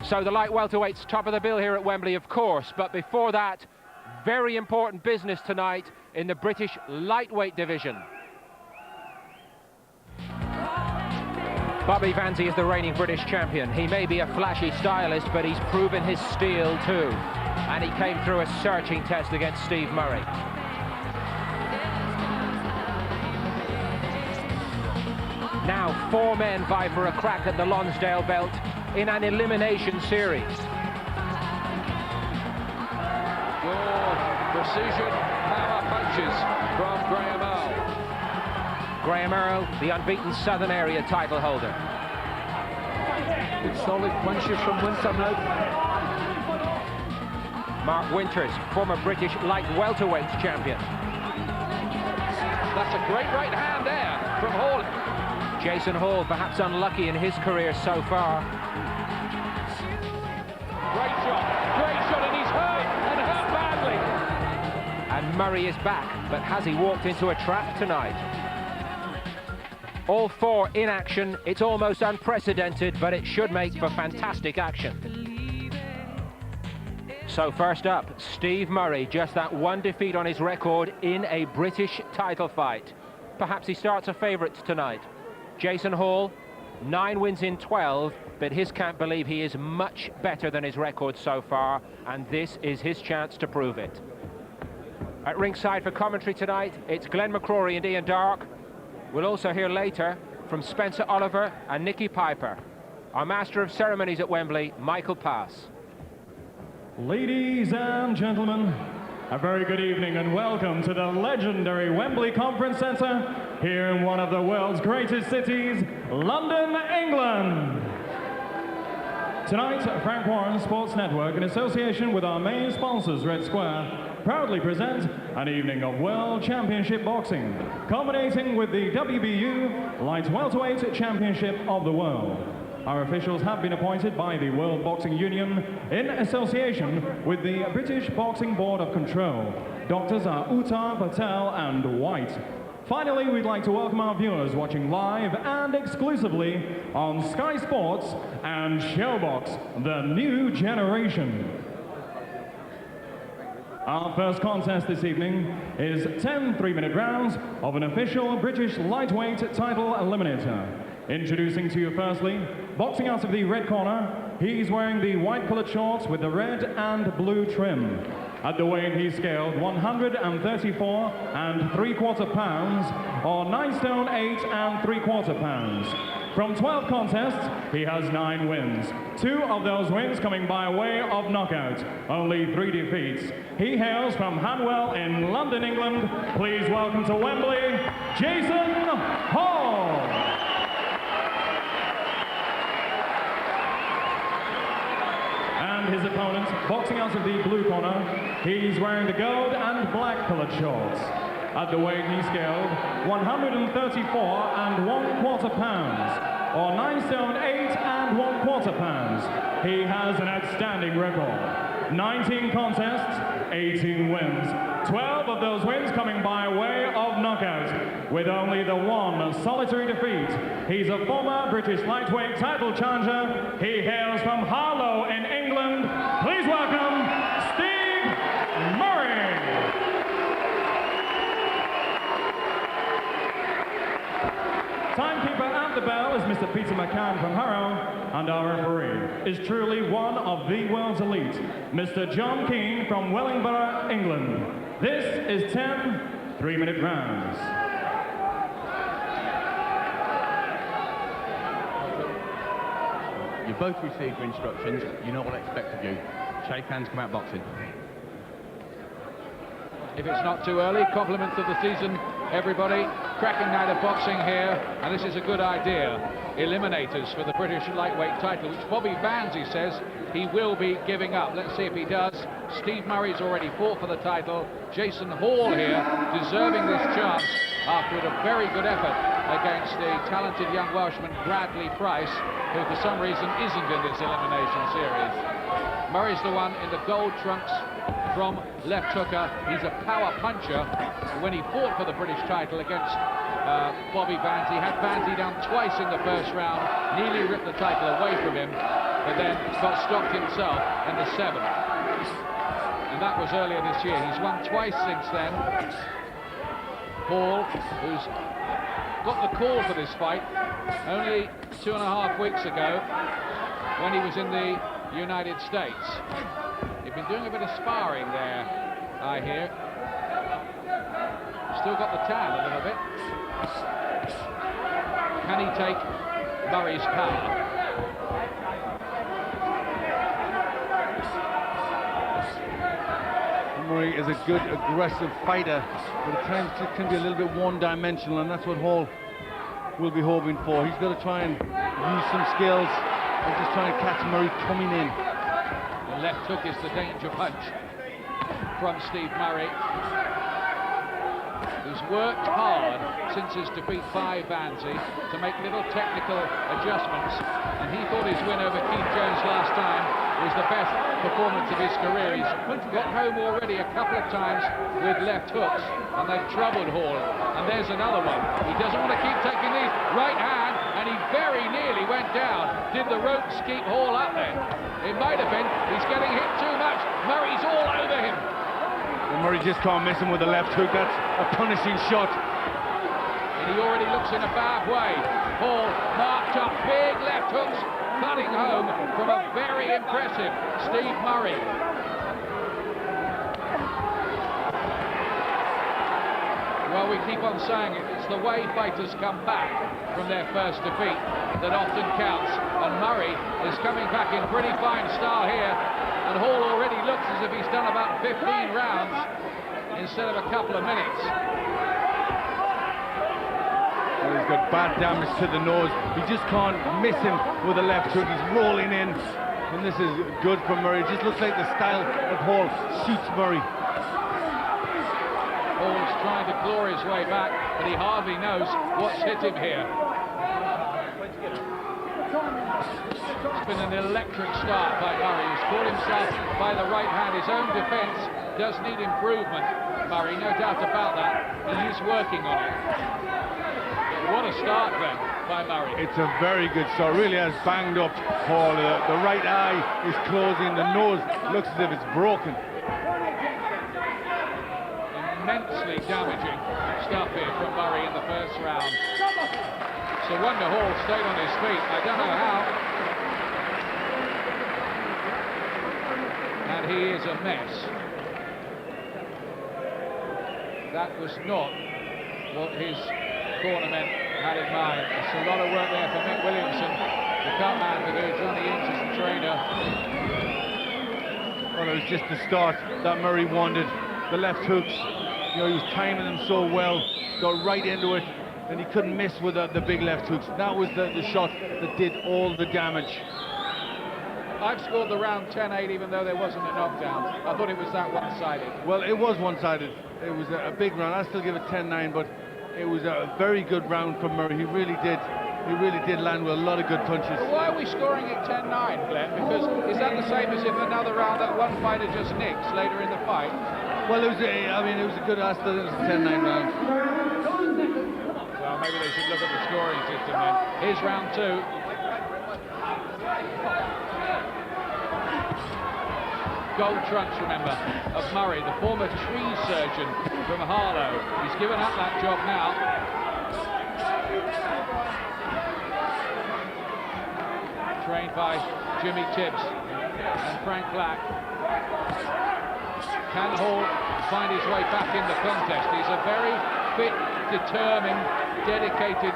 So the light welterweight's top of the bill here at Wembley, of course, but before that, very important business tonight in the British lightweight division. Bobby Vanzi is the reigning British champion. He may be a flashy stylist, but he's proven his steel too. And he came through a searching test against Steve Murray. Now 4 men vie for a crack at the Lonsdale belt in an elimination series. Good precision power punches from Graham Earl. Graham Earl, the unbeaten Southern Area title holder. Good solid punches from Winter now. Mark Winters, former British light welterweight champion. That's a great right hand there from Hall. Jason Hall, perhaps unlucky in his career so far. Great shot, and he's hurt, and hurt badly. And Murray is back, but has he walked into a trap tonight? All 4 in action. It's almost unprecedented, but it should make for fantastic action. So first up, Steve Murray, just that 1 defeat on his record in a British title fight. Perhaps he starts a favourite tonight. Jason Hall, 9 wins in 12, but his can't believe he is much better than his record so far, and this is his chance to prove it. At ringside for commentary tonight, it's Glenn McCrory and Ian Darke. We'll also hear later from Spencer Oliver and Nicky Piper. Our Master of Ceremonies at Wembley, Michael Pass. Ladies and gentlemen, a very good evening and welcome to the legendary Wembley Conference Centre here in one of the world's greatest cities, London, England. Tonight, Frank Warren Sports Network, in association with our main sponsors, Red Square, proudly present an evening of World Championship Boxing, culminating with the WBU Light Welterweight Championship of the World. Our officials have been appointed by the World Boxing Union in association with the British Boxing Board of Control. Doctors are Uttar, Patel and White. Finally, we'd like to welcome our viewers watching live and exclusively on Sky Sports and Showbox, the new generation. Our first contest this evening is 10 3-minute rounds of an official British lightweight title eliminator. Introducing to you firstly, boxing out of the red corner, he's wearing the white-coloured shorts with the red and blue trim. At the weight he's scaled 134 3/4 pounds, or 9 stone 8 3/4 pounds. From 12 contests, he has 9 wins. 2 of those wins coming by way of knockout, only 3 defeats. He hails from Hanwell in London, England. Please welcome to Wembley, Jason Hall. And his opponent, boxing out of the blue corner, he's wearing the gold and black coloured shorts. At the weight he scaled 134 1/4 pounds, or 9 stone 8 1/4 pounds. He has an outstanding record. 19 contests, 18 wins. 12 of those wins coming by way of knockout, with only the 1 solitary defeat. He's a former British lightweight title challenger. He hails from Harlow in England. Please welcome Steve Murray. Timekeeper at the bell is Mr. Peter McCann from Harrow, and our referee is truly one of the world's elite, Mr. John Keane from Wellingborough, England. This is 10 3-minute rounds. You both received your instructions, you know what I expect of you. Shake hands, come out boxing. If it's not too early, compliments of the season, everybody. Cracking night of boxing here, and this is a good idea. Eliminators for the British lightweight title, which Bobby Vanzi says he will be giving up. Let's see if he does. Steve Murray's already fought for the title. Jason Hall here, deserving this chance after a very good effort against the talented young Welshman Bradley Price, who for some reason isn't in this elimination series. Murray's the one in the gold trunks from left hooker. He's a power puncher. When he fought for the British title against Bobby Vanzi, had Vanzi down twice in the first round, nearly ripped the title away from him. but then got stopped himself in the 7th. And that was earlier this year. He's won twice since then. Hall, who's got the call for this fight only 2.5 weeks ago when he was in the United States. He'd been doing a bit of sparring there, I hear. Still got the tan a little bit. Can he take Murray's power? Murray is a good, aggressive fighter, but at times it can be a little bit one-dimensional, and that's what Hall will be hoping for. He's got to try and use some skills and just try and catch Murray coming in. The left hook is the danger punch from Steve Murray, who's worked hard since his defeat by Vanzi to make little technical adjustments, and he thought his win over Keith Jones last time was the best performance of his career. He's got home already a couple of times with left hooks, and they've troubled Hall. And there's another one. He doesn't want to keep taking these. Right hand, and he very nearly went down. Did the ropes keep Hall up then? It might have been. He's getting hit too much. Murray's all over him. And Murray just can't miss him with the left hook. That's a punishing shot. And he already looks in a bad way. Hall marked up big left hooks, cutting home from a very impressive Steve Murray. Well, we keep on saying it, it's the way fighters come back from their first defeat that often counts, and Murray is coming back in pretty fine style here, and Hall already looks as if he's done about 15 rounds instead of a couple of minutes. Well, he's got bad damage to the nose. He just can't miss him with the left hook. He's rolling in, and this is good for Murray. It just looks like the style of Hall suits Murray. Hall's trying to claw his way back, but he hardly knows what's hit him here. It's been an electric start by Murray. He's caught himself by the right hand. His own defence does need improvement, Murray, no doubt about that. He is working on it. What a start then by Murray. It's a very good start. Really has banged up Hall. The right eye is closing. The nose looks as if it's broken. Immensely damaging stuff here from Murray in the first round. It's a wonder Hall stayed on his feet. I don't know how. And he is a mess. That was not what his cornermen had in mind. There's a lot of work there for Mick Williamson, the cut man, to do. Johnny Ince is the trainer. Well, it was just the start that Murray wanted. The left hooks, you know, he was timing them so well, got right into it, and he couldn't miss with the big left hooks. That was the shot that did all the damage. I've scored the round 10-8 even though there wasn't a knockdown. I thought it was that one-sided. Well, it was one-sided. It was a big round. I still give it 10-9, but it was a very good round from Murray. He really did land with a lot of good punches. Well, why are we scoring it 10-9, Glenn? Because is that the same as if another round that one fighter just nicks later in the fight? Well, it was a good, I still think it was a 10-9 round. Well, maybe they should look at the scoring system then. Here's round 2. Gold trunks, remember, of Murray, the former tree surgeon from Harlow. He's given up that job now. Trained by Jimmy Tibbs and Frank Black. Can Hall find his way back in the contest? He's a very fit, determined, dedicated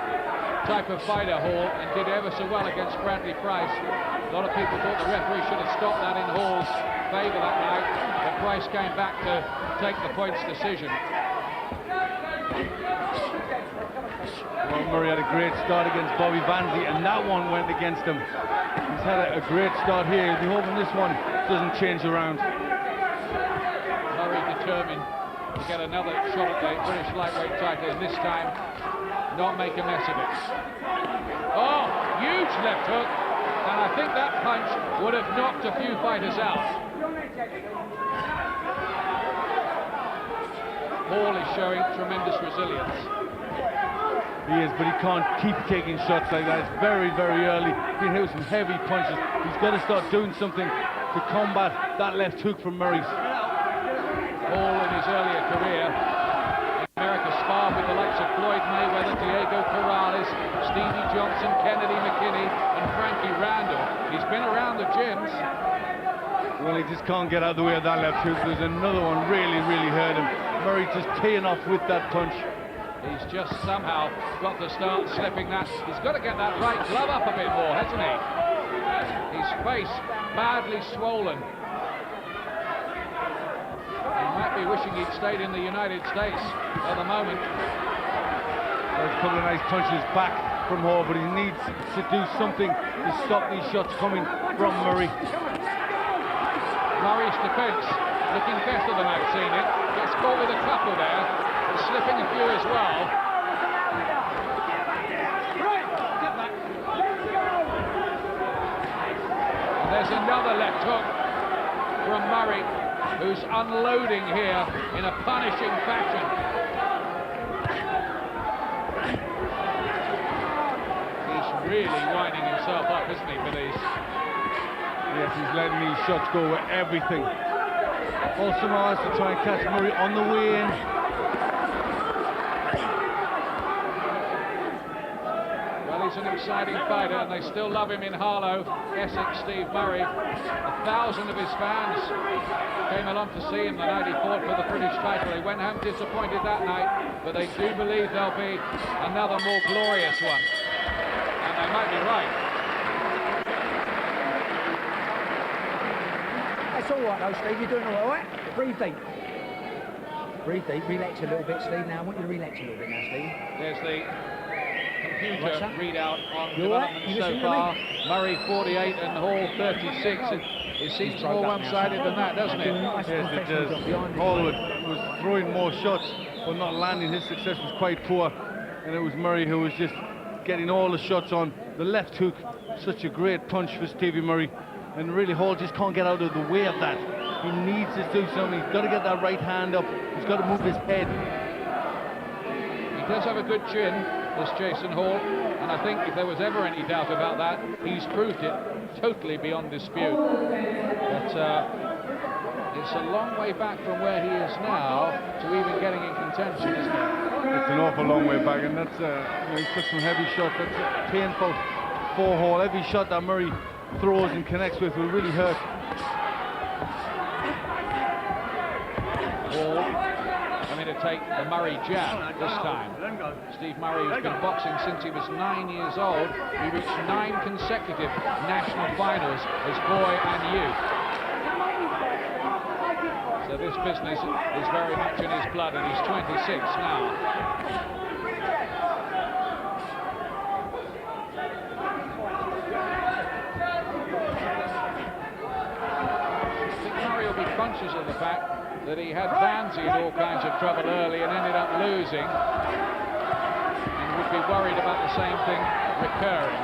type of fighter, Hall, and did ever so well against Bradley Price. A lot of people thought the referee should have stopped that in Hall's favour that night, but Price came back to take the points decision. Well, Murray had a great start against Bobby Vanzi, and that one went against him. He's had a great start here. He'll be hoping this one doesn't change around. Murray determined to get another shot at the British lightweight title, and this time not make a mess of it. Oh, huge left hook, and I think that punch would have knocked a few fighters out. Hall is showing tremendous resilience. He is, but he can't keep taking shots like that. It's very, very early. He hit with some heavy punches. He's got to start doing something to combat that left hook from Murray's. Hall in his earlier career in America sparred with the likes of Floyd Mayweather, Diego Corrales, Stevie Johnson, Kennedy McKinney and Frankie Randall. He's been around the gyms. Well, he just can't get out of the way of that left hook. There's another one really, really hurt him. Murray just teeing off with that punch. He's just somehow got to start slipping that. He's got to get that right glove up a bit more, hasn't he? His face badly swollen. He might be wishing he'd stayed in the United States at the moment. There's a couple of nice punches back from Hall, but he needs to do something to stop these shots coming from Murray. Murray's defence looking better than I've seen it. Gets caught with a couple there, but slipping a few as well. And there's another left hook from Murray, who's unloading here in a punishing fashion. He's really winding himself up, isn't he, for these? Yes, he's letting these shots go with everything. Also has to try and catch Murray on the way in. Well, he's an exciting fighter, and they still love him in Harlow, Essex. Steve Murray. 1,000 of his fans came along to see him the night he fought for the British title. He went home disappointed that night, but they do believe there'll be another more glorious one. And they might be right. That's all right though, Steve, you're doing all right. Breathe deep. Breathe deep, relax a little bit, Steve. Now I want you to relax a little bit now, Steve. There's the computer readout on you development right? so far. Murray 48 and Hall 36. It seems more one-sided than that, doesn't it? Yes, it does. Hall was throwing more shots, but not landing. His success was quite poor, and it was Murray who was just getting all the shots on. The left hook, such a great punch for Stevie Murray. And really, Hall just can't get out of the way of that. He needs to do something. He's got to get that right hand up. He's got to move his head. He does have a good chin, this Jason Hall, and I think if there was ever any doubt about that, he's proved it totally beyond dispute. But it's a long way back from where he is now to even getting in contention, isn't it? It's an awful long way back, and that's he took some heavy shots. That's painful for Hall. Every shot that Murray throws and connects with will really hurt. Hall coming to take the Murray jab this time. Steve Murray has been boxing since he was 9 years old. He reached 9 consecutive national finals as boy and youth. So this business is very much in his blood, and he's 26 now. Conscious of the fact that he had Vanzi in all kinds of trouble early and ended up losing, and would be worried about the same thing recurring.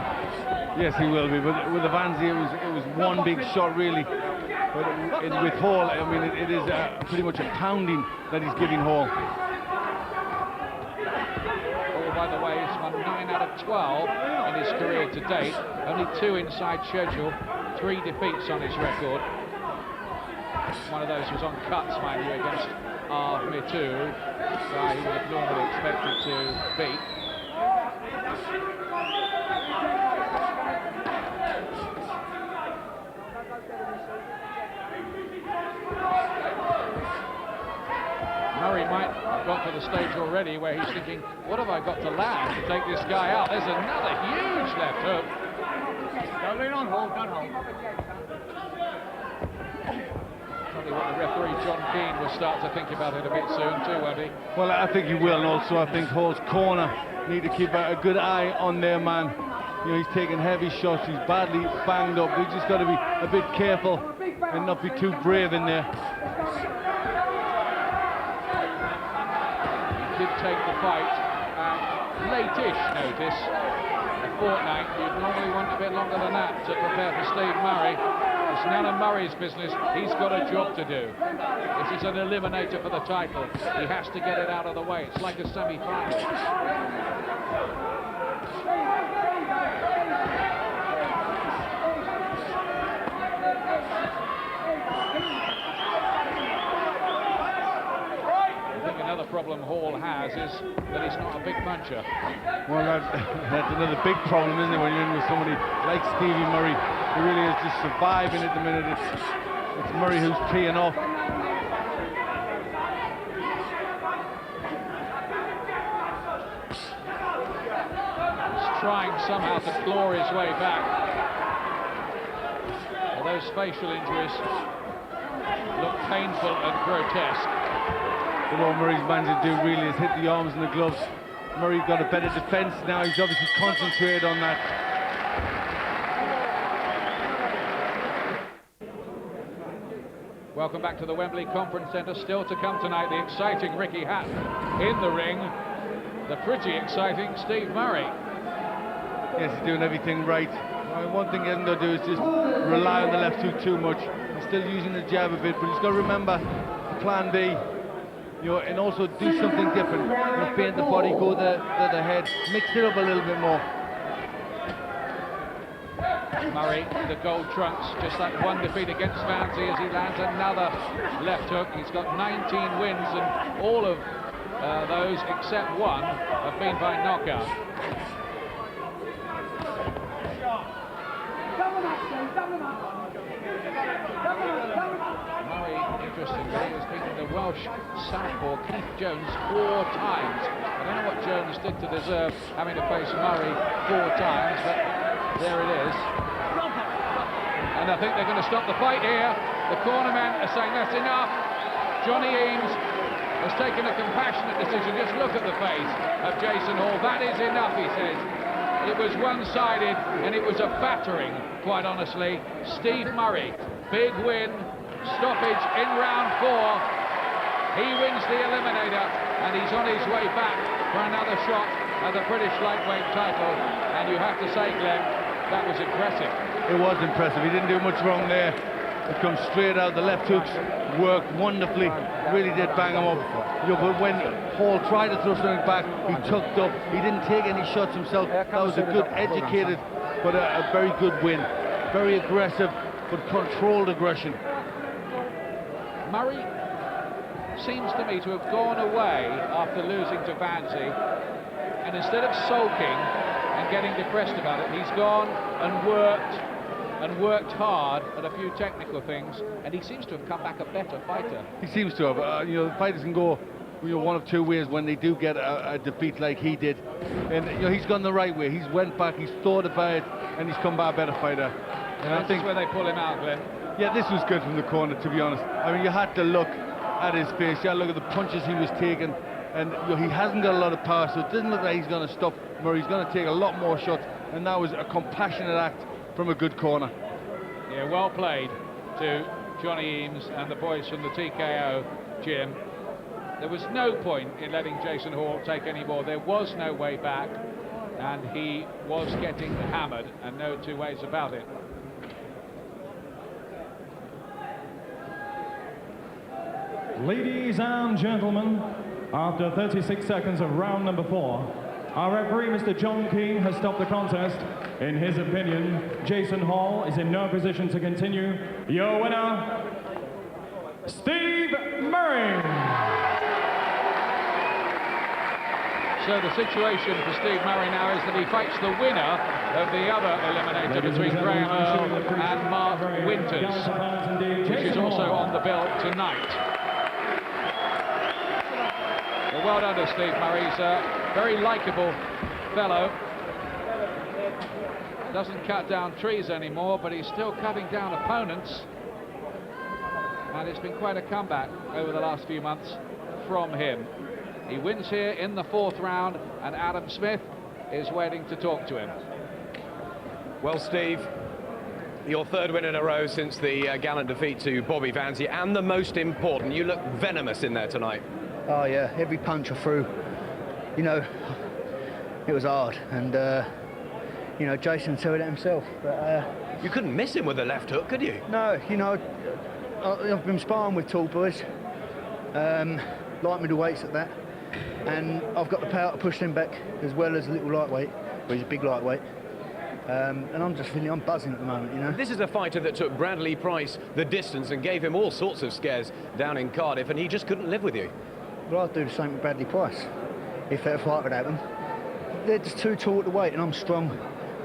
Yes, he will be, but with the Vanzi it was one big shot really. But with Hall, I mean, it is pretty much a pounding that he's giving Hall. Hall, by the way, has won 9 out of 12 in his career to date, only 2 inside schedule, 3 defeats on his record. One of those was on cuts, mind you, against Mitu, guy he would have normally expected to beat. Murray might have got to the stage already where he's thinking, what have I got to land to take this guy out? There's another huge left hook. Don't lean on Hall, don't hold. What the referee John Keane will start to think about it a bit soon too, won't he? Well, I think he will, and also I think Hall's corner need to keep a good eye on their man. You know, he's taking heavy shots, he's badly banged up. We've just got to be a bit careful and not be too brave in there. He did take the fight late-ish notice, a fortnight. You'd normally want a bit longer than that to prepare for Steve Murray. This none of Murray's business. He's got a job to do. This is an eliminator for the title. He has to get it out of the way. It's like a semi-final. Another problem Hall has is that he's not a big puncher. Well, that's another big problem, isn't it, when you're in with somebody like Stevie Murray, who really is just surviving at the minute. It's Murray who's teeing off. He's trying somehow to claw his way back. Well, those facial injuries look painful and grotesque. But all Murray's managed to do really is hit the arms and the gloves. Murray got a better defence now. He's obviously concentrated on that. Welcome back to the Wembley Conference Centre. Still to come tonight, the exciting Ricky Hatton in the ring. The pretty exciting Steve Murray. Yes, he's doing everything right. One thing he hasn't got to do is just rely on the left hook too much. He's still using the jab a bit, but he's got to remember plan B. You know, and also do something different. Paint the body, go to the head, mix it up a little bit more. Murray, the gold trunks, just that one defeat against Vamsey as he lands another left hook. He's got 19 wins, and all of those except one have been by knockout. Murray, interestingly, has beaten the Welsh southpaw Keith Jones 4 times. I don't know what Jones did to deserve having to face Murray 4 times, but there it is. And I think they're going to stop the fight here. The cornermen are saying that's enough. Johnny Eames has taken a compassionate decision. Just look at the face of Jason Hall. That is enough, he says. It was one-sided, and it was a battering, quite honestly. Steve Murray, big win, stoppage in round 4. He wins the eliminator, and he's on his way back for another shot at the British lightweight title. And you have to say, Glenn, that was impressive. It was impressive. He didn't do much wrong there. It comes straight out. The left hooks worked wonderfully. Really did bang him up. But when Hall tried to throw something back, he tucked up. He didn't take any shots himself. That was a good, educated, but a very good win. Very aggressive, but controlled aggression. Murray seems to me to have gone away after losing to Vamsey, and instead of sulking and getting depressed about it, he's gone and worked hard at a few technical things, and he seems to have come back a better fighter. He seems to have. You know, fighters can go one of two ways when they do get a defeat like he did, and you know, he's gone the right way. He's went back, he's thought about it, and he's come back a better fighter. And I think where they pull him out, Glenn. Yeah, this was good from the corner, to be honest. I mean, you had to look at his face, you had to look at the punches he was taking, and you know, he hasn't got a lot of power, so it doesn't look like he's going to stop Murray. He's going to take a lot more shots, and that was a compassionate act from a good corner. Yeah, well played to Johnny Eames and the boys from the TKO gym. There was no point in letting Jason Hall take any more. There was no way back, and he was getting hammered, and no two ways about it. Ladies and gentlemen, after 36 seconds of round number 4, our referee, Mr. John King, has stopped the contest. In his opinion, Jason Hall is in no position to continue. Your winner, Steve Murray. So the situation for Steve Murray now is that he fights the winner of the other eliminator between Graham Earl and Mark Winters, which is also on the bill tonight. Well done to Steve Murray. He's a very likeable fellow. Doesn't cut down trees anymore, but he's still cutting down opponents. And it's been quite a comeback over the last few months from him. He wins here in the 4th round, and Adam Smith is waiting to talk to him. Well, Steve, your 3rd win in a row since the gallant defeat to Bobby Vamsey, and the most important, you look venomous in there tonight. Oh yeah, every punch I threw, you know, it was hard, and you know, Jason said it himself, but You couldn't miss him with a left hook, could you? No, you know, I've been sparring with tall boys, light middleweights at that, and I've got the power to push them back as well as a little lightweight, but he's a big lightweight. And I'm just feeling I'm buzzing at the moment, you know. This is a fighter that took Bradley Price the distance and gave him all sorts of scares down in Cardiff, and he just couldn't live with you. Well, I'd do the same with Bradley Price, if that fight would happen. They're just too tall at the weight, and I'm strong.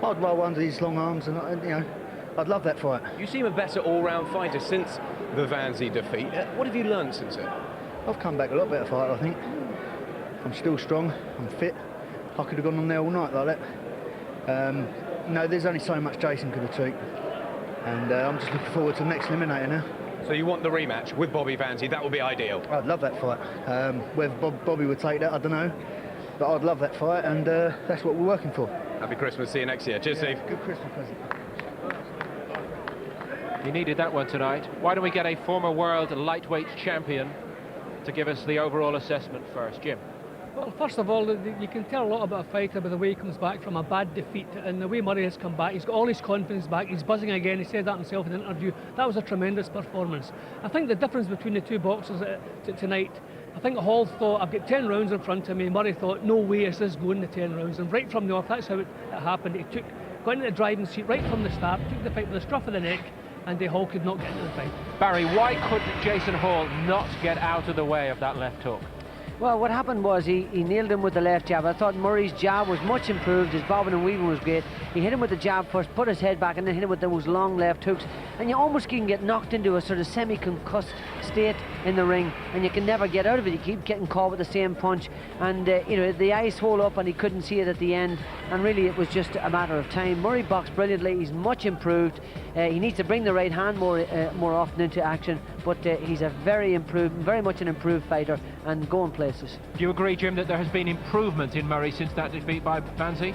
I'd roll under these long arms, and you know, I'd love that fight. You seem a better all-round fighter since the Vanzi defeat. What have you learned since it? I've come back a lot better fighter, I think. I'm still strong, I'm fit. I could have gone on there all night like that. No, there's only so much Jason could have taken, and I'm just looking forward to the next eliminator now. So you want the rematch with Bobby Vanzi? That would be ideal. I'd love that fight. Whether Bobby would take that, I don't know, but I'd love that fight, and that's what we're working for. Happy Christmas, see you next year. Cheers, Steve. Good Christmas present. He needed that one tonight. Why don't we get a former world lightweight champion to give us the overall assessment first? Jim. Well, first of all, you can tell a lot about a fighter by the way he comes back from a bad defeat, and the way Murray has come back. He's got all his confidence back, he's buzzing again, he said that himself in an interview. That was a tremendous performance. I think the difference between the two boxers tonight, I think Hall thought, I've got 10 rounds in front of me. Murray thought, no way is this going to 10 rounds. And right from the off, that's how it happened. He got into the driving seat right from the start, took the fight with the scruff of the neck, and Hall could not get into the fight. Barry, why could Jason Hall not get out of the way of that left hook? Well, what happened was he nailed him with the left jab. I thought Murray's jab was much improved. His bobbing and weaving was great. He hit him with the jab first, put his head back, and then hit him with those long left hooks. And you almost can get knocked into a sort of semi-concussed state in the ring, and you can never get out of it. You keep getting caught with the same punch, and you know, the eyes swole up, and he couldn't see it at the end. And really, it was just a matter of time. Murray boxed brilliantly. He's much improved. He needs to bring the right hand more often into action, but he's a very much an improved fighter and going places. Do you agree, Jim, that there has been improvement in Murray since that defeat by Vanzi?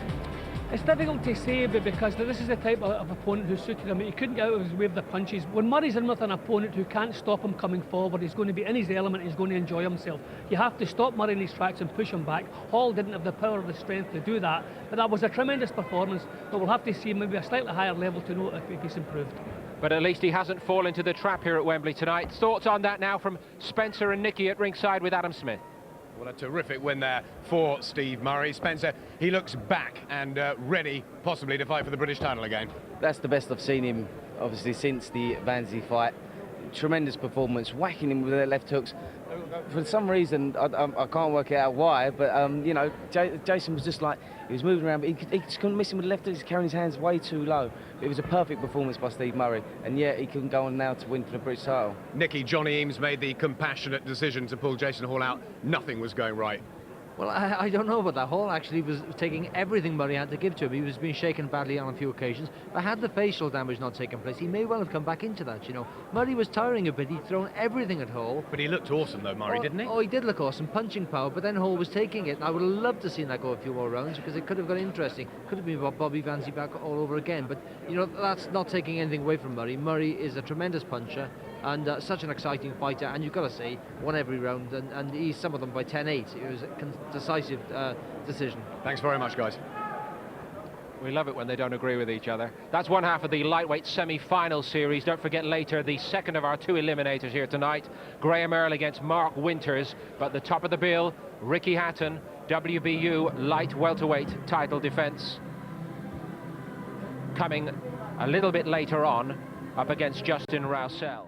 It's difficult to say, but because this is the type of opponent who suited him. He couldn't get out of his way of the punches. When Murray's in with an opponent who can't stop him coming forward, he's going to be in his element, he's going to enjoy himself. You have to stop Murray in his tracks and push him back. Hall didn't have the power or the strength to do that, but that was a tremendous performance. But we'll have to see maybe a slightly higher level to know if he's improved. But at least he hasn't fallen into the trap here at Wembley tonight. Thoughts on that now from Spencer and Nicky at ringside with Adam Smith. Well, a terrific win there for Steve Murray. Spencer, he looks back and ready, possibly, to fight for the British title again. That's the best I've seen him, obviously, since the Vanzi fight. Tremendous performance, whacking him with their left hooks. For some reason, I can't work out why, but, you know, Jason was just like, he was moving around, but he just couldn't miss him with the left hook. He's carrying his hands way too low. It was a perfect performance by Steve Murray, and yet he couldn't go on now to win for the British title. Nicky, Johnny Eames made the compassionate decision to pull Jason Hall out. Nothing was going right. Well, I don't know about that. Hall actually was taking everything Murray had to give to him. He was being shaken badly on a few occasions, but had the facial damage not taken place, he may well have come back into that, you know. Murray was tiring a bit. He'd thrown everything at Hall. But he looked awesome, though, Murray, didn't he? Oh, he did look awesome, punching power, but then Hall was taking it. And I would have loved to see that go a few more rounds, because it could have got interesting. Could have been Bobby Vanzi back all over again. But, you know, that's not taking anything away from Murray. Murray is a tremendous puncher and such an exciting fighter, and you've got to say, won every round, and he's some of them by 10-8. It was a decisive decision. Thanks very much, guys. We love it when they don't agree with each other. That's one half of the lightweight semi-final series. Don't forget later the second of our two eliminators here tonight, Graham Earl against Mark Winters. But the top of the bill, Ricky Hatton, WBU light welterweight title defence, coming a little bit later on up against Justin Rousell.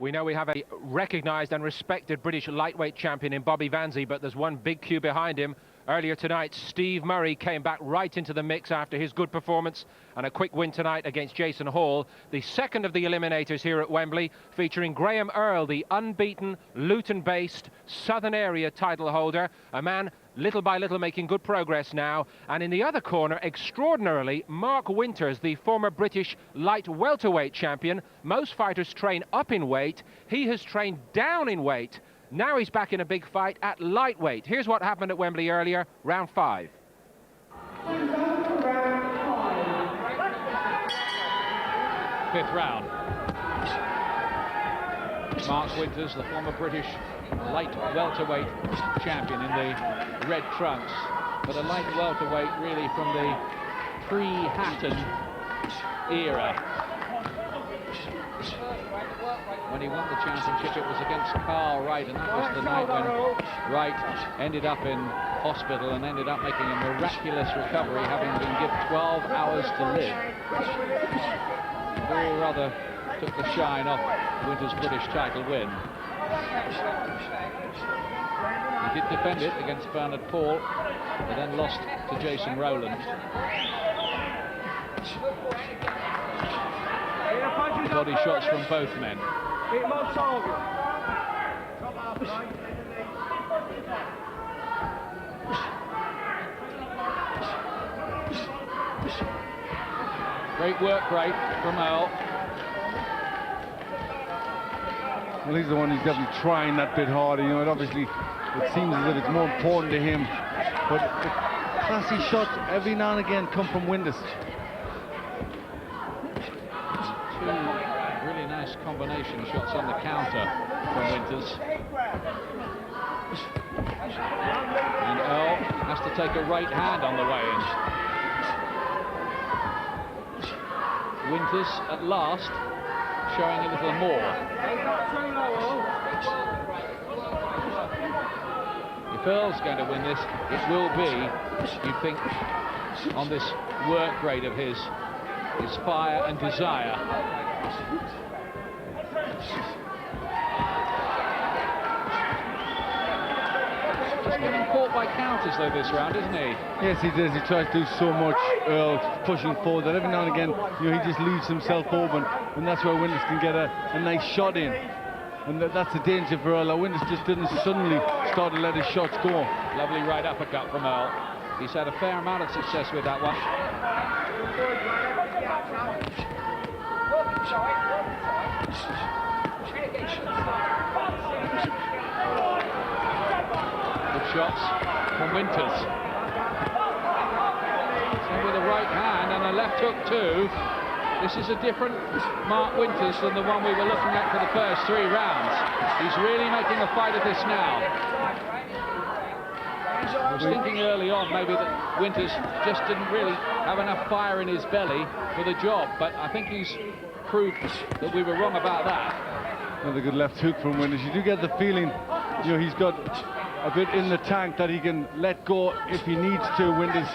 We know we have a recognised and respected British lightweight champion in Bobby Vanzi, but there's one big cue behind him. Earlier tonight, Steve Murray came back right into the mix after his good performance and a quick win tonight against Jason Hall. The second of the eliminators here at Wembley, featuring Graham Earl, the unbeaten, Luton-based Southern Area title holder, a man little by little making good progress now. And in the other corner, extraordinarily, Mark Winters, the former British light welterweight champion. Most fighters train up in weight. He has trained down in weight. Now he's back in a big fight at lightweight. Here's what happened at Wembley earlier, round 5. Fifth round. Mark Winters, the former British light welterweight champion in the red trunks, but a light welterweight really from the pre-Hatton era. when he won the championship, it was against Carl Wright, and that was the night when Wright ended up in hospital and ended up making a miraculous recovery, having been given 12 hours to live. Paul rather took the shine off Winter's British title win. He did defend it against Bernard Paul, but then lost to Jason Rowland. Body shots from both men. Great work rate from Earl. Well, he's the one who's definitely trying that bit harder. You know, it obviously it seems as if it's more important to him. But the classy shots every now and again come from Windus. Two really nice combination shots on the counter from Winters. And Earl has to take a right hand on the way in. Winters at last showing a little more. If Earl's going to win this, it will be, you'd think, on this work rate of his fire and desire. He's getting caught by counters though this round, isn't he? Yes, he does. He tries to do so much, Earl, pushing forward, that every now and again, you know, he just leaves himself open, and that's where Windus can get a nice shot in. And that's the danger for Earl. Windus just didn't suddenly start to let his shots go. Lovely right uppercut from Earl. He's had a fair amount of success with that one. Good shots from Winters. And with a right hand and a left hook too. This is a different Mark Winters than the one we were looking at for the first 3 rounds. He's really making a fight of this now. I was thinking early on maybe that Winters just didn't really have enough fire in his belly for the job, but I think he's proved that we were wrong about that. Another good left hook from Winters. You do get the feeling, you know, he's got a bit in the tank that he can let go if he needs to, Winters.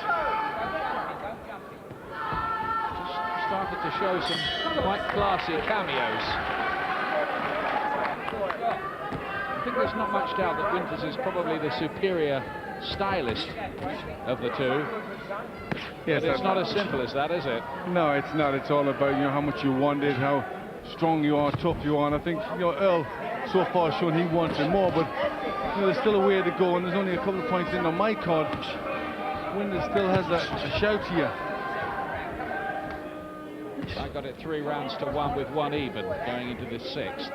Started to show some quite classy cameos. I think there's not much doubt that Winters is probably the superior stylist of the two. Yes, but it's not as simple as that, is it? No, it's not. It's all about, you know, how much you want it, how strong you are, tough you are. And I think, you know, Earl so far has shown he wants it more, but you know, there's still a way to go, and there's only a couple of points in on my card. Winters still has a shout here. I got it 3 rounds to 1 with 1 even going into this 6th.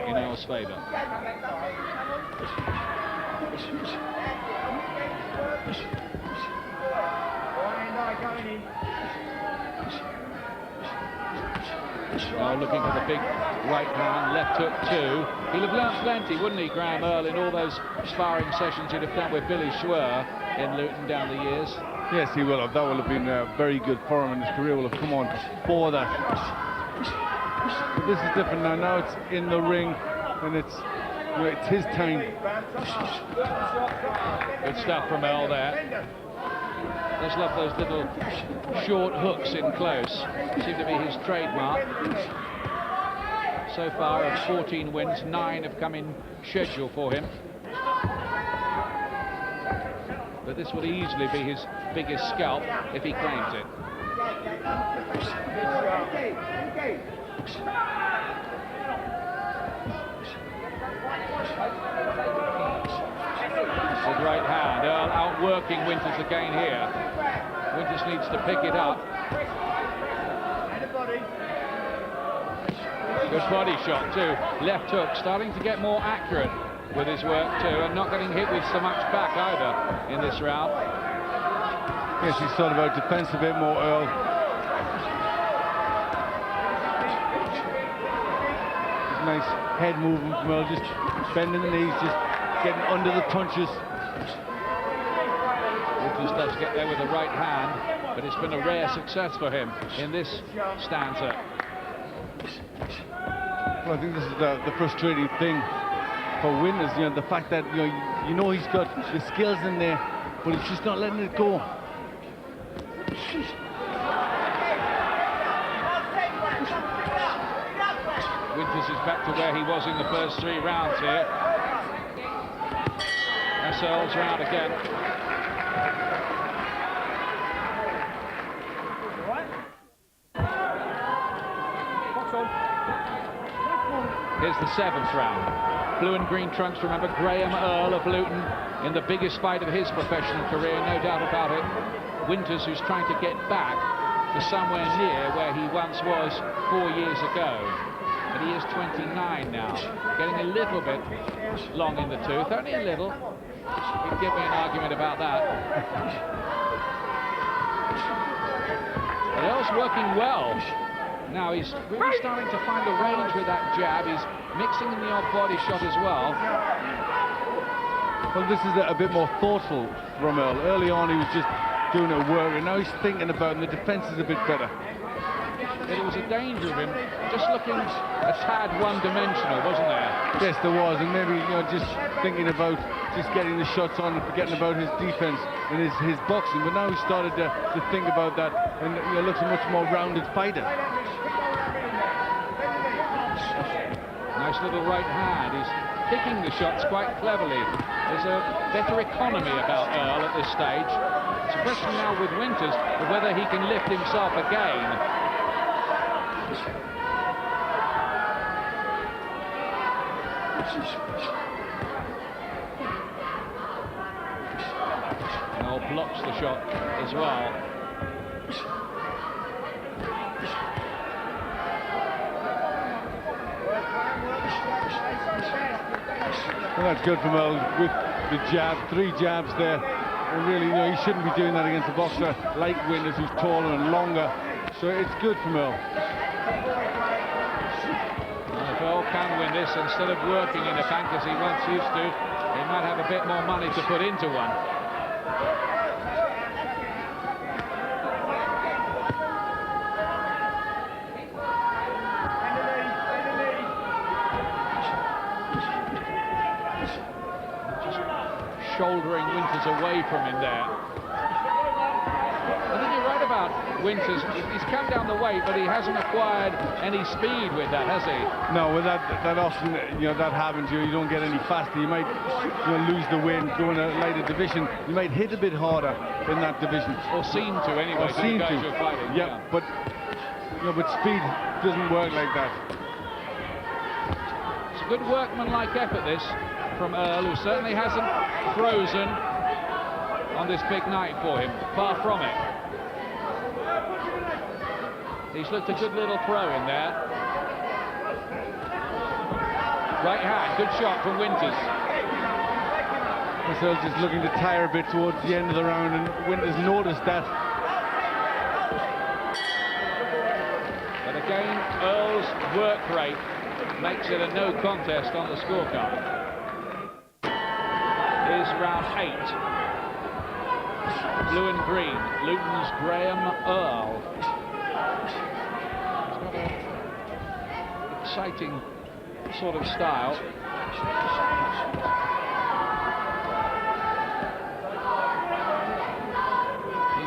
In Earl's favour. Now looking for the big right hand, left hook too. He'll have learnt plenty, wouldn't he, Graham Earl, in all those sparring sessions he'd have done with Billy Schwer in Luton down the years. Yes, he will have. That will have been very good for him, and his career will have come on for that. But this is different now. Now it's in the ring, and it's, you know, it's his time. Good stuff from Earl there. Just love those little short hooks in close. Seem to be his trademark. So far of 14 wins, 9 have come in schedule for him. But this will easily be his biggest scalp if he claims it. With right hand, Earl outworking Winters again here. Winters needs to pick it up. Good body shot too. Left hook, starting to get more accurate with his work too, and not getting hit with so much back either in this round. Yes, he's thought about defense a bit more, Earl. Nice head movement from Earl, just bending the knees, just getting under the punches. Winters does get there with the right hand. but it's been a rare success for him in this stanza. Well, I think this is the frustrating thing for Winters, you know, the fact that you know he's got the skills in there, but he's just not letting it go. Winters is back to where he was in the first 3 rounds here. That's Earl's round again. Here's the 7th round. Blue and green trunks, remember Graham Earl of Luton in the biggest fight of his professional career, no doubt about it. Winters, who's trying to get back to somewhere near where he once was 4 years ago. But he is 29 now, getting a little bit long in the tooth, only a little. You can give me an argument about that. But Earl's working well. Now he's really starting to find the range with that jab. He's mixing in the odd body shot as well. Well, this is a bit more thoughtful from Earl. Early on he was just doing a work, and now he's thinking about it, and the defence is a bit better. There was a danger of him just looking a tad one-dimensional, wasn't there? Yes, there was, and maybe just thinking about just getting the shots on and forgetting about his defence and his boxing. But now he started to think about that, and looks a much more rounded fighter. Nice little right hand. He's kicking the shots quite cleverly. There's a better economy about Earl at this stage. It's a question now with Winters of whether he can lift himself again. Earl blocks the shot as well. Well, that's good from Earl with the jab, 3 jabs there. And really, he shouldn't be doing that against a boxer like Winters, who's taller and longer. So it's good from Earl. If Earl can win this, instead of working in a bank as he once used to, he might have a bit more money to put into one. Shouldering Winters away from him there. I think you're right about Winters. He's come down the weight, but he hasn't acquired any speed with that, has he? No, with that often, that happens. You don't get any faster. You might lose the wind, go in a lighter division. You might hit a bit harder in that division. Or seem to, anyway, or seem to. You're fighting. Yeah, but speed doesn't work like that. It's a good workmanlike effort, this, from Earl, who certainly hasn't frozen on this big night for him. Far from it. He's looked a good little throw in there. Right hand, good shot from Winters. Earl just looking to tire a bit towards the end of the round, and Winters noticed that. But again, Earl's work rate makes it a no contest on the scorecard. Is round 8. Blue and green, Luton's Graham Earl. He's got an exciting sort of style. He's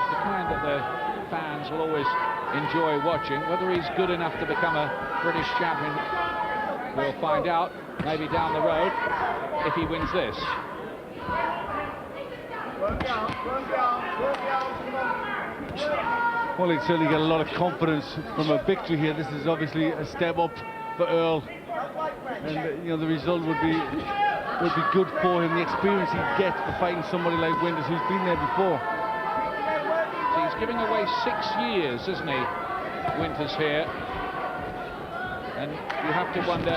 the kind that the fans will always enjoy watching. Whether he's good enough to become a British champion, we'll find out maybe down the road if he wins this. Well, he'd certainly get a lot of confidence from a victory here. This is obviously a step up for Earl, and the result would be good for him. The experience he'd get for fighting somebody like Winters, who's been there before. So he's giving away 6 years, isn't he, Winters here? And you have to wonder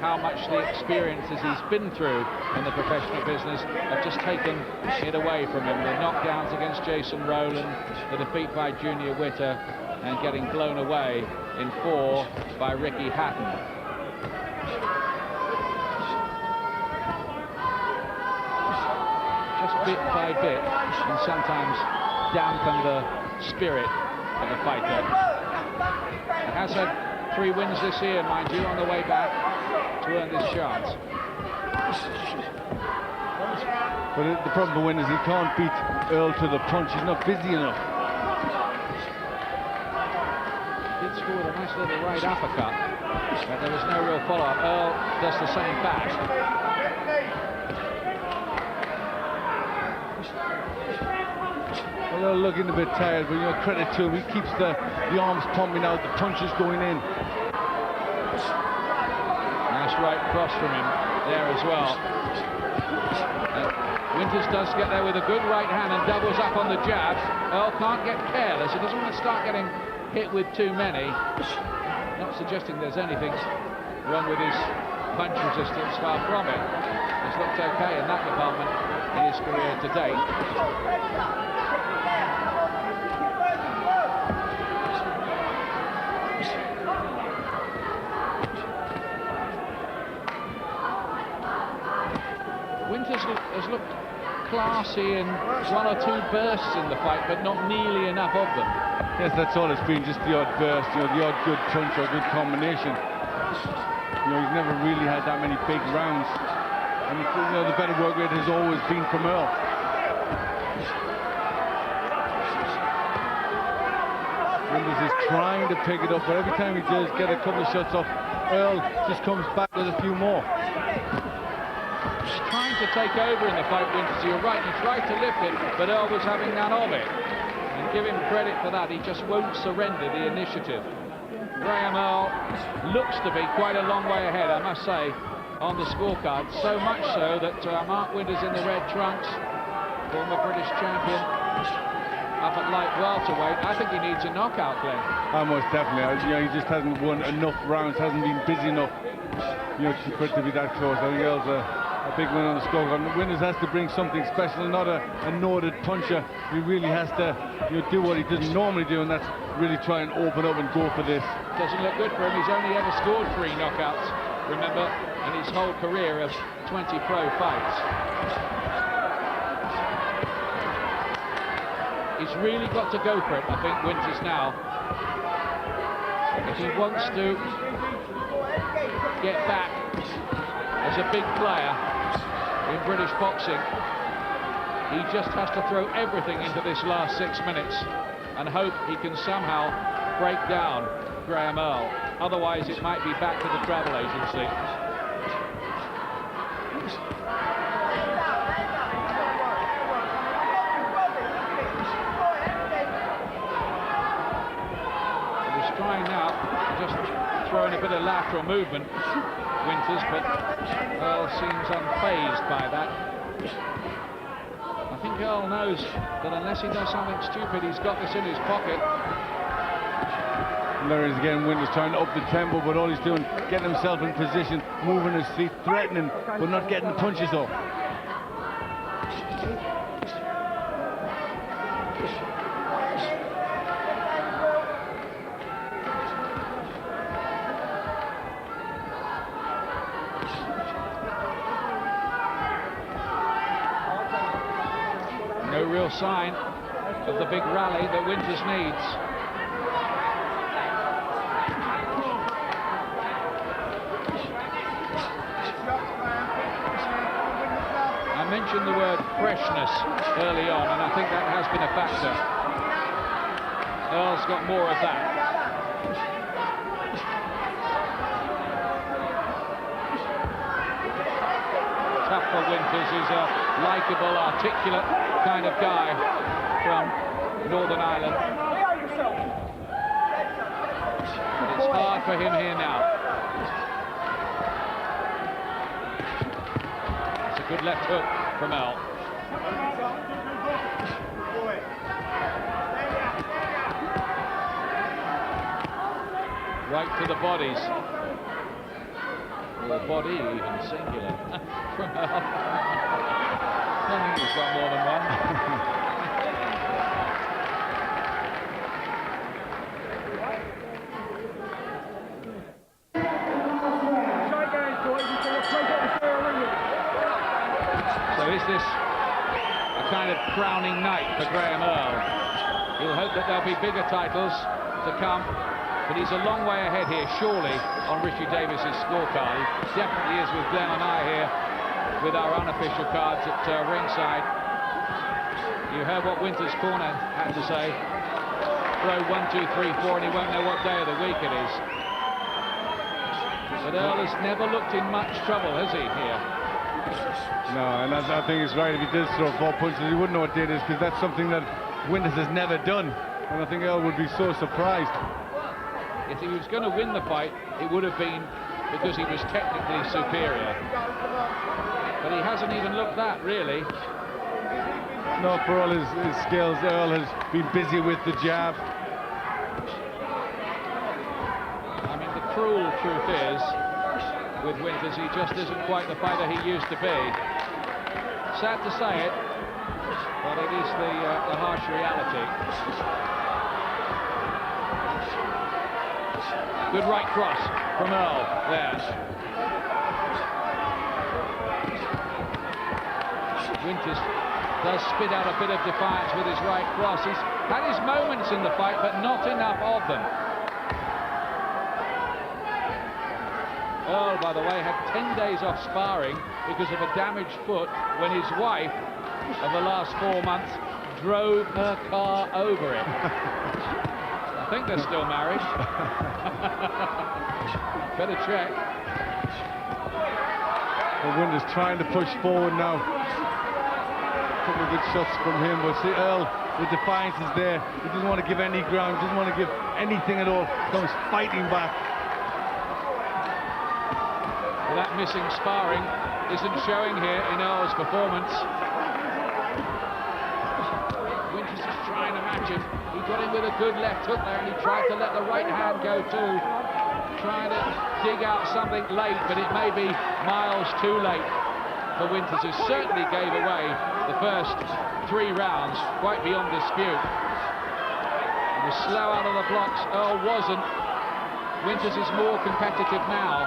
how much the experiences he's been through in the professional business have just taken it away from him. The knockdowns against Jason Rowland, the defeat by Junior Witter, and getting blown away in 4 by Ricky Hatton. Just bit by bit, and sometimes dampen the spirit of a fighter. He has had 3 wins this year, mind you, on the way back to earn this chance. But the problem for Wynn is he can't beat Earl to the punch. He's not busy enough. He did score with a nice little right uppercut, but there was no real follow-up. Earl does the same back. Well, Earl looking a bit tired, but credit to him. He keeps the arms pumping out, the punches going in. Nice right cross from him there as well. Winters does get there with a good right hand and doubles up on the jabs. Earl can't get careless. He doesn't want to start getting hit with too many. Not suggesting there's anything wrong with his punch resistance, far from it. He's looked okay in that department in his career to date. Winters has looked classy in 1 or 2 bursts in the fight, but not nearly enough of them. Yes, that's all it's been, just the odd burst, the odd good punch or good combination. He's never really had that many big rounds. And the better work rate has always been from Earl. Winters is trying to pick it up, but every time he does get a couple of shots off, Earl just comes back with a few more. Trying to take over in the fight, Winters. You're right, he tried to lift it, but Earl was having none of it. And give him credit for that, he just won't surrender the initiative. Graham Earl looks to be quite a long way ahead, I must say, on the scorecard. So much so that Mark Winters in the red trunks, former British champion, up at light welterweight. I think he needs a knockout, Glenn. Most definitely. He just hasn't won enough rounds, hasn't been busy enough, for it to be that close. I think Earl's a big win on the scorecard. Winters has to bring something special, not a noted puncher. He really has to do what he doesn't normally do, and that's really try and open up and go for this. Doesn't look good for him. He's only ever scored 3 knockouts, remember, in his whole career of 20 pro fights. He's really got to go for it, I think, Winters now. If he wants to get back as a big player in British boxing, he just has to throw everything into this last 6 minutes and hope he can somehow break down Graham Earl. Otherwise, it might be back to the travel agency. He's trying now, just throwing a bit of lateral movement, Winters, but Earl seems unfazed by that. I think Earl knows that unless he does something stupid, he's got this in his pocket. And there is again Winters trying to up the tempo, but all he's doing, getting himself in position, moving his feet, threatening, but not getting the punches off. No real sign of the big rally that Winters needs. I mentioned the word freshness early on, and I think that has been a factor. Earl's got more of that. Tough for Winters. He's a likeable, articulate kind of guy from Northern Ireland. But it's hard for him here now. It's a good left hook from Earl. Right to the bodies. Or body, even singular, from Earl. I think he's got more than one. So is this a kind of crowning night for Graham Earl? He'll hope that there'll be bigger titles to come, but he's a long way ahead here, surely, on Richie Davis's scorecard. He definitely is with Glenn and I here, with our unofficial cards at ringside. You heard what Winter's corner had to say. Row 1, 2, 3, 4, and he won't know what day of the week it is. But Earl has never looked in much trouble, has he, here? No, and I think it's right. If he did throw 4 punches, he wouldn't know what day it is, because that's something that Winters has never done. And I think Earl would be so surprised. If he was going to win the fight, it would have been because he was technically superior. But he hasn't even looked that, really. No, for all his skills, Earl has been busy with the jab. I mean, the cruel truth is, with Winters, he just isn't quite the fighter he used to be. Sad to say it, but it is the harsh reality. Good right cross from Earl there. Winters does spit out a bit of defiance with his right cross. He's had his moments in the fight, but not enough of them. Earl, by the way, had 10 days off sparring because of a damaged foot when his wife of the last 4 months drove her car over it. I think they're still married. Better check. Well, Winters trying to push forward now. A couple of good shots from him, but see, Earl, the defiance is there. He doesn't want to give any ground, doesn't want to give anything at all. Comes fighting back. Well, that missing sparring isn't showing here in Earl's performance. Winters is trying to match him. He got him with a good left hook there, and he tried to let the right hand go too. Trying to dig out something late, but it may be miles too late for Winters, who certainly gave away the first 3 rounds, quite beyond dispute. He was slow out of the blocks. Earl wasn't. Winters is more competitive now.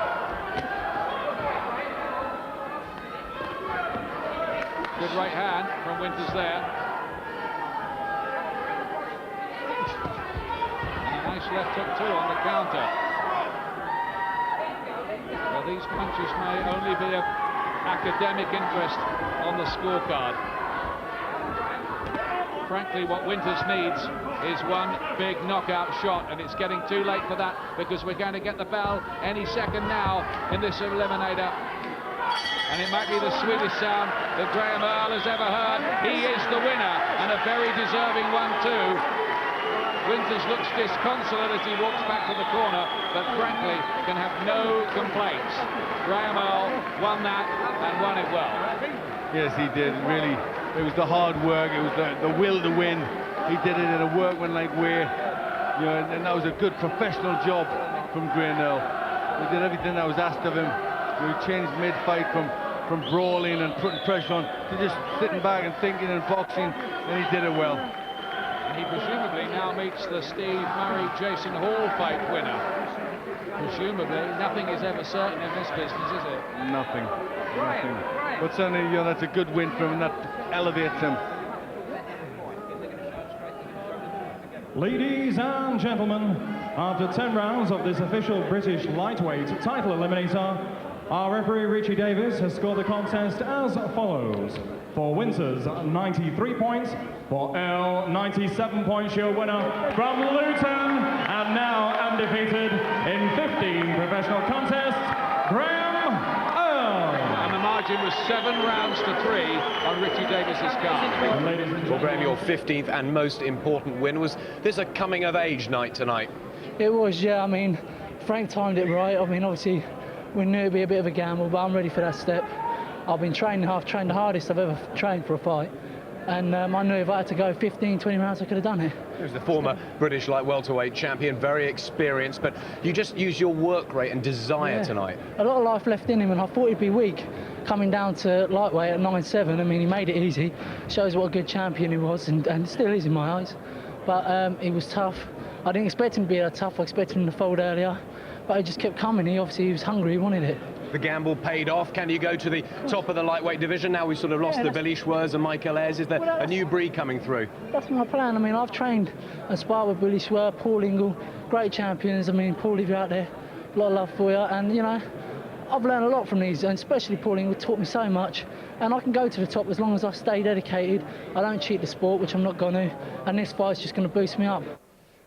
Good right hand from Winters there. And a nice left hook too on the counter. Well, these punches may only be of academic interest on the scorecard. Frankly, what Winters needs is one big knockout shot, and it's getting too late for that because we're going to get the bell any second now in this eliminator. And it might be the sweetest sound that Graham Earl has ever heard. He is the winner, and a very deserving one too. Winters looks disconsolate as he walks back to the corner, but frankly can have no complaints. Graham Earl won that and won it well. Yes, he did. Really, it was the hard work, it was the will to win. He did it in a workmanlike way, you know, and that was a good professional job from Graham Earl. He did everything that was asked of him. He changed mid-fight from brawling and putting pressure on to just sitting back and thinking and boxing, and he did it well. And he presumably now meets the Steve Murray-Jason Hall fight winner. Presumably, nothing is ever certain in this business, is it? Nothing. But certainly, you know, that's a good win for him, and that elevates him. Ladies and gentlemen, after 10 rounds of this official British lightweight title eliminator, our referee Richie Davis has scored the contest as follows. For Winters, 93 points. For Earl, 97 points. Your winner from Luton, and now undefeated in 15 professional contests, Graham Earl. And the margin was 7 rounds to 3 on Richie Davis's card. Well, Graham, your 15th and most important win. Was this a coming-of-age night tonight? It was, yeah. I mean, Frank timed it right. I mean, obviously, we knew it'd be a bit of a gamble, but I'm ready for that step. I've been training, I've trained the hardest I've ever trained for a fight. And I knew if I had to go 15, 20 rounds, I could have done it. He was the former British light welterweight champion, very experienced, but you just used your work rate and desire tonight. A lot of life left in him, and I thought he'd be weak. Coming down to lightweight at 9'7", I mean, he made it easy. Shows what a good champion he was, and still is in my eyes. But he was tough. I didn't expect him to be that tough. I expected him to fold earlier, but he just kept coming. He was hungry, he wanted it. the gamble paid off? Can you go to the top of the lightweight division? Now we've sort of lost the Billy Schwers and Michael Ayres. Is there a new breed coming through? That's my plan. I mean, I've trained and sparred with Billy Schwer, Paul Ingle, great champions. I mean, Paul, if you're out there, a lot of love for you. And, you know, I've learned a lot from these, and especially Paul Ingle taught me so much. And I can go to the top as long as I stay dedicated. I don't cheat the sport, which I'm not going to. And this fight's just going to boost me up.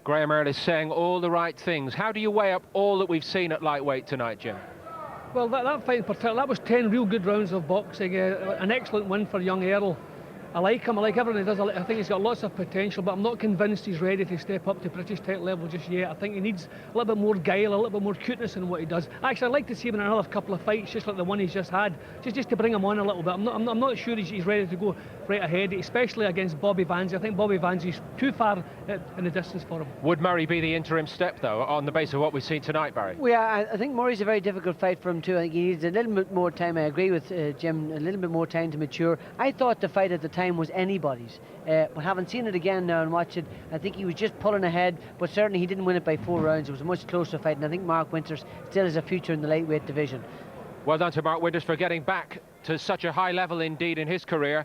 Graham Earl is saying all the right things. How do you weigh up all that we've seen at lightweight tonight, Jim? Well, that fight in particular, that was 10 real good rounds of boxing. An excellent win for young Earl. I like him, I like everything he does. I think he's got lots of potential, but I'm not convinced he's ready to step up to British title level just yet. I think he needs a little bit more guile, a little bit more cuteness in what he does. Actually, I'd like to see him in another couple of fights, just like the one he's just had, just to bring him on a little bit. I'm not sure he's ready to go right ahead, especially against Bobby Vanzi. I think Bobby Vanzi's too far in the distance for him. Would Murray be the interim step, though, on the basis of what we've seen tonight, Barry? Well, yeah, I think Murray's a very difficult fight for him too. I think he needs a little bit more time. I agree with Jim, a little bit more time to mature. I thought the fight at the time was anybody's. But having seen it again now and watched it, I think he was just pulling ahead, but certainly he didn't win it by 4 rounds. It was a much closer fight, and I think Mark Winters still has a future in the lightweight division. Well done to Mark Winters for getting back to such a high level indeed in his career.